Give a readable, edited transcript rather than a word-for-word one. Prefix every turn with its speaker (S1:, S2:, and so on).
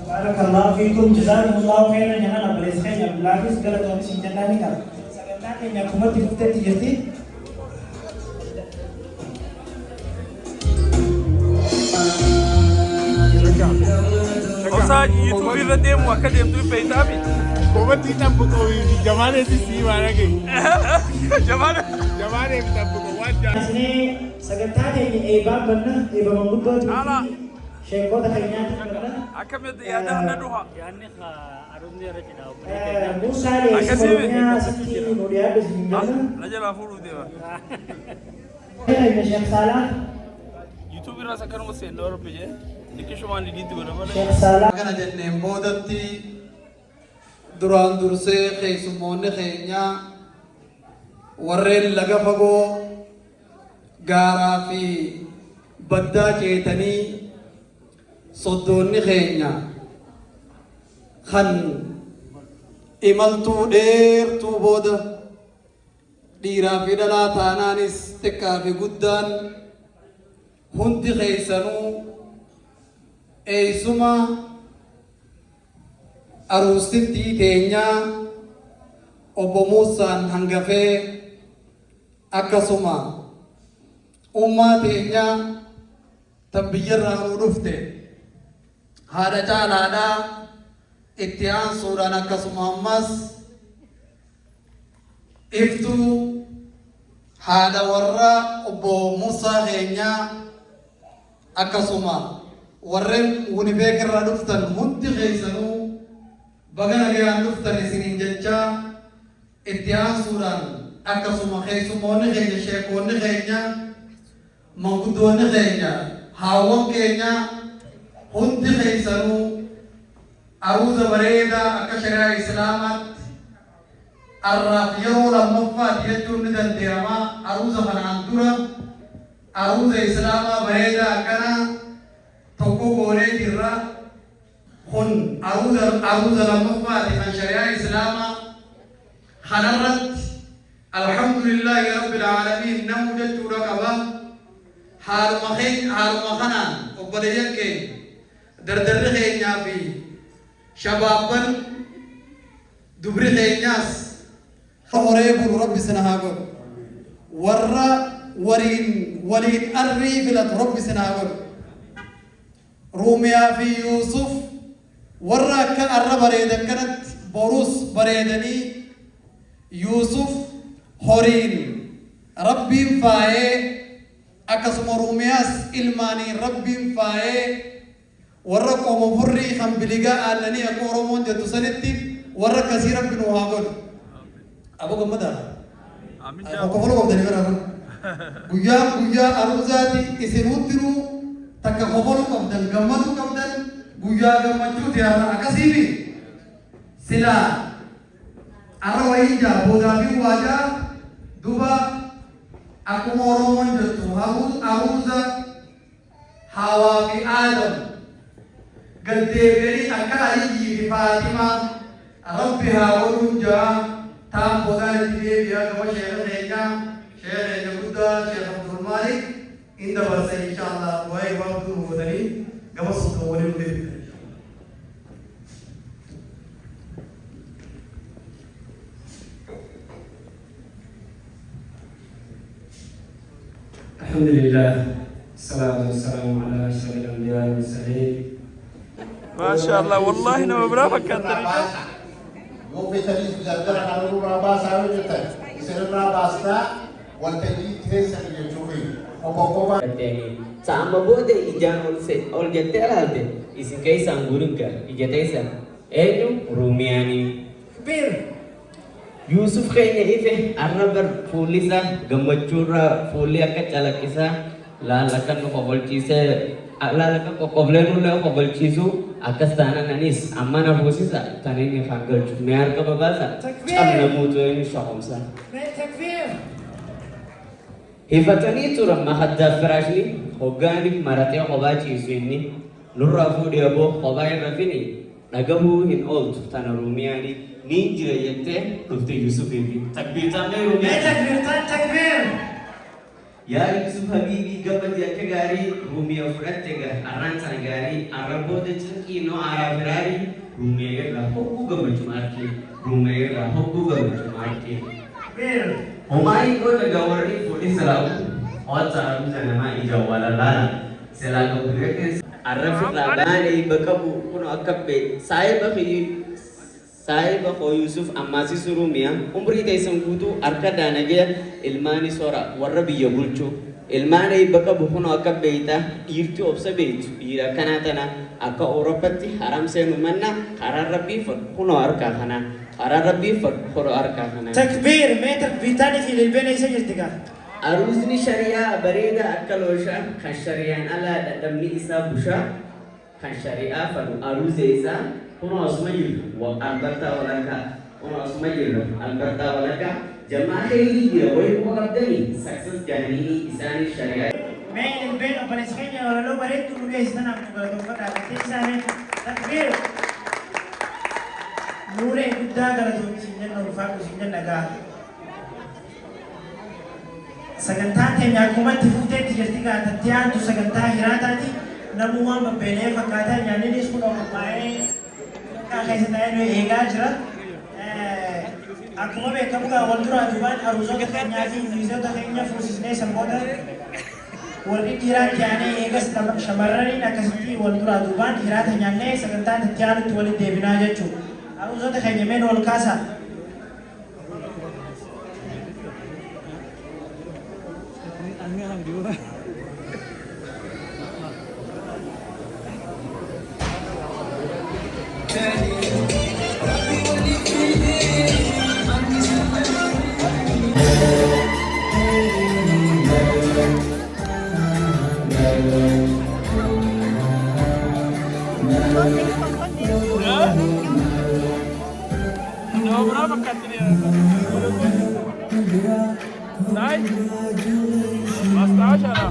S1: بارك الله فيكم جزاكم الله خيرا يا نانا بليسخين يا بلاغيس قالت ومسين جناني كار سقلناك يا كومتي فتتي جتي
S2: Osa YouTube irra deemu akka deemtu beektaami.
S3: Koomatti tambuko jamaane si maana ke. Jamaane tambuko waan jaa.
S1: Asne sagantaa keenya eebaa banna eeba manguddoo sheekota keenyaatti banna.
S2: Akkamitti yaada hunda dhuha.
S1: Musaa leesifamyaa asitti nudiyaa bismillah.
S2: Najala fuudhuu deema.
S1: Sheekh Saalaan.
S2: YouTube irra sakkanuma seennoo rabbi jee. Dikishumaan lidiitti godhamana.
S1: Sheekh Saalaan.
S4: Kana jenneen boodatti duraan dursee keessummoonni keenya warreen laga fagoo gaaraa fi baddaa ceetanii soddoonni keenya kan imaltuu dheertuu booda dhiiraa fi dhalaa taanaanis xiqqaa fi guddaan hundi keessanuu eeysuma aruusittii teenyaa obbo Muusaan hangafee akkasuma ummaa teenyaa tan biyyarraa nuu dhufte haadha caalaadhaa اتيان سورانا كسمامس افتو هذا ورا أبو موسى غينيا أكسما ورم ونبيك الردفتن منتي غيسنو بغنا غيان دفتن سنين جنجا اتيان سوران أكسما خيسمون غينيا شيكون غينيا مغدون غينيا هاوان غينيا هنتي غيسنو أروز بريدا أكشريا إسلامات الرافيو لمفات يجون ندن ديرما أروز فنانتورا أروز إسلاما بريدا أكنا توكو بوري ديرا خن أروز لمفات من شريعة إسلاما خنرت الحمد لله رب العالمين نموجد تورا كبا حال مخنا وبديك دردر خينيا في شبابا دبر خينياس خوريب رب سنهاجر ورا ورين أري فلت رب سنهاجر روميا في يوسف ورا كأر بريدة كانت بروس بريدني يوسف هورين ربي فاي أكسم رومياس إلماني ربي فاي ورا قوم فري خم بلغا أنني أكورمون جدو سنتي ورا كثيرا بنوهاجر أبو جمدا
S2: آمين
S4: أبو كفلو قبضني كنا بويا أروزاتي إسموت ترو تكفلو قبضن جمدو قبضن بويا جمدو تيارا أكاسيبي سلا أروي جا بودابي واجا دوبا أكو مورمون جتو أروزا هوا في آدم قديبري أكاي فاطمة ربي هاورون جا تام بودان دي بيا كما شيخ ريجا شيخ جبودا شيخ عبد المالك إن دبر إن شاء الله وهي وقت مودني كما سكوني ودي
S5: الحمد لله الصلاة والسلام على أشرف الأنبياء والمرسلين
S2: ما شاء الله والله أنا برافق كانت
S6: يوم بتريس بجدر على راباس على جتة يصير راباسنا والتجديد تيسا يجوي وبقوا
S7: sama bode ijan ol jette alhalte isin kai sangurunka ijete san enyu rumiani bir Yusuf kayaknya ife arrabar polisa gamachura folia ka chalakisa lalakan ko bolchise lalakan ko koblenu le ko bolchisu akastana nanis amana bosisa tanini fangal mear ka babasa amna mutu ini shakomsa takbir hifatani turam mahadda firashni hogani marate qobachi isini nurafu diabo qobai rafini nagabu hin old tanarumiani ninjira yette rufte Yusuf ifi takbir tamne rumiani takbir ya Yusuf habibi gabat ya kegari rumia furatega aran sanagari arabo de chaki no arabirari rumia la hokku gabachumarki rumia la hokku gabachumarki bir Omai ko nagawari fudi salau और चारों जनमा इजावाला लाना सेला को बुलेके arraf rabani bakabu kuno akabbe sahiba ko Yusuf amasi surumia umri taysan gutu arkada nage ilmani sora warabi yabulchu ilmani bakabu kuno akabbe ita irti obsabeit ira kanatana akka europati haram senu manna harar rabbi far kuno arka khana harar rabbi far kuno arka khana
S1: تكبير ما تكبيتاني في البين يسجل تقال
S7: أروزني شريعة بريدة أكلوشا خن شريعة على دمني إسا بوشا خن شريعة فلو أروز إسا هنا أسمعي وألبرتا ولكا هنا أسمعي ألبرتا ولكا جماعة خيري يروي وقدني سكسس جاني إساني شريعة
S1: ما البين أبلسخين ولا لو بريد تقول لي استنى مقدمة تكسر تكبير نوري قدا قالوا سنجن ورفاق سنجن نجا sagantaa keenya akkuma itti fufteetti jirti gaatatti aantu sagantaa hiraataati namummaan babbeelee fakkaataa nyaanninis kun qophaa'ee keessa ta'ee nu eegaa jira. Akkuma beekamu gaa wal duraa duubaan aruuzoota keenyaa fi miizota keenya fuusisnee sanboota warri dhiiraa jaanee eegas shamarraniin akkasitti wal duraa duubaan hiraata nyaannee sagantaan itti aanutti walitti deebinaa jechuudha. Haawuzoota keenya meen ol kaasaa.
S2: No, berapa katanya? Naik. Mas tahu cara.